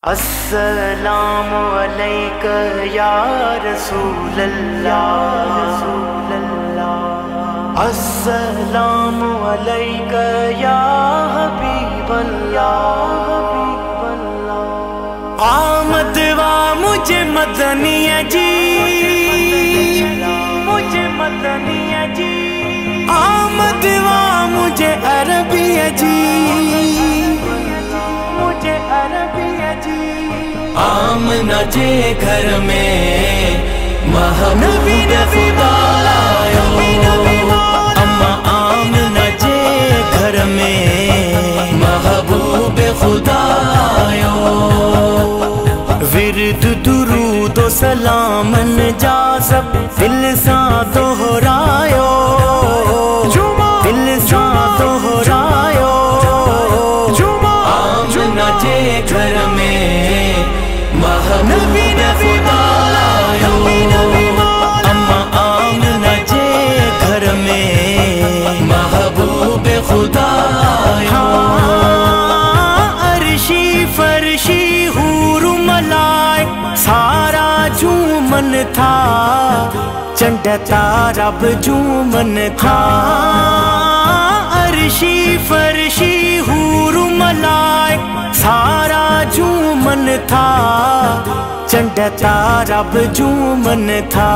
السلام علیکہ یا رسول اللہ، السلام علیکہ یا حبیب اللہ، آمد وا مجھے مدنی ہے جی، مجھے مدنی ہے جی، آمد وا مجھے عربی ہے جی، مجھے عربی ہے جی، آمنہ جے گھر میں محبوب خدا آیو، اما آمنہ جے گھر میں محبوب خدا آیو، ورد درود و سلام جازب دل سا دہرایو، دل سا دہرایو، آمنہ جے گھر میں محبوب خدا آیو، اما آمنہ جے گھر میں محبوب خدا آیو، عرشی فرشی حور ملائک سارا جومن تھا، چنڈتا رب جومن تھا، عرشی فرشی حور ملائک سارا جومن تھا، چنڈتا رب جومن تھا،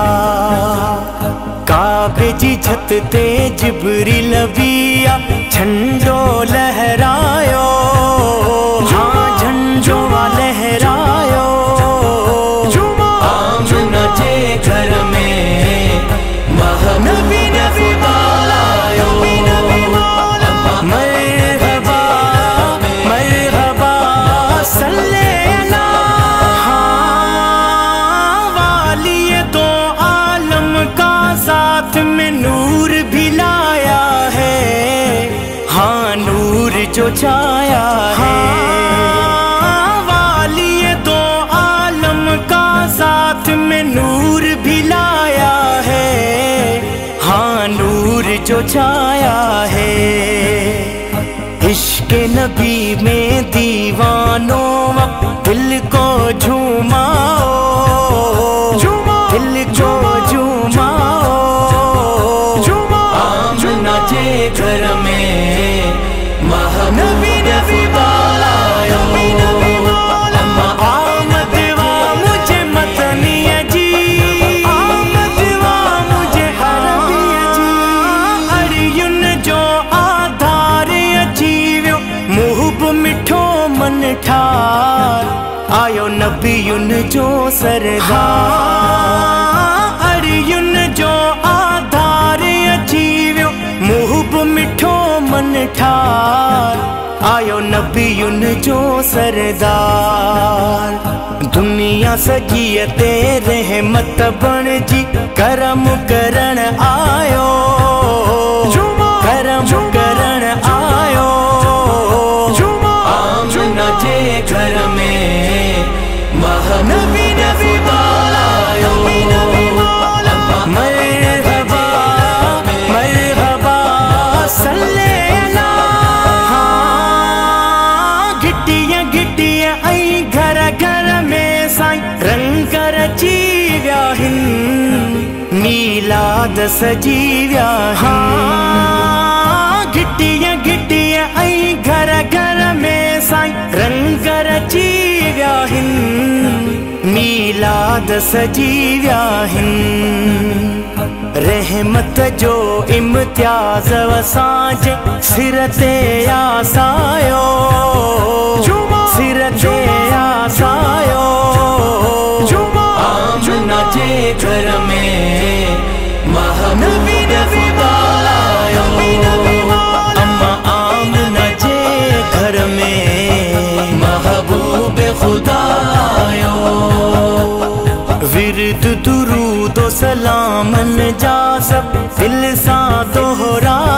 کعبے جی چھت تے جبریل بیا جھنڈو لہرایو، ہاں جھنڈو لہرایو، آمنہ جے گھر میں محبوب خدا آیو، مرحبا مرحبا صلی اللہ، ہاں والی دو عالم کا ذات میں نور بھی لایا ہے، ہاں نور جو چھایا ہے، والی دو عالم کا ذات میں نور بھی لایا ہے، ہاں نور جو چھایا ہے، عشق نبی میں دیوانوں دل کو جھوماؤ، دل کو جھوماؤ، آمنہ جے گھر میں محبوب خدا آیو، اما آمد وا مجھے مدنی ہے جی، آمد وا مجھے عربی ہے جی، اڑین جو آدھار اچیویو محب مٹھو من ٹھار، آیو نبیون جو سردار، اڑین جو آدھار اچیویو محب مٹھو من ٹھار، آیو نبیون جو سردار، دنیا سجیتے رحمت بن جی کرم کرن آیو، کرم کرن آیو، آمنہ جے گھر میں محبوب خدا آیو، مرحبا مرحبا صلی اللہ، ہاں گھٹیاں گھٹیاں آئی گھر گھر میں سائیں رنگ رچی ویاہن، میلاد سجی ویاہن، گھٹیاں گھٹیاں آئی گھر گھر میں سائیں رنگ رچی ویاہن، میلاد سجی ویاہن، رحمت جو امتیاز وسانجے سرتے آسایو، سرتے آسایو، آمنہ جے گھر میں محبوب خدا آیو، اما آمنہ جے گھر میں محبوب خدا آیو، ورد درود و سلام جازب دل سا دہرایو،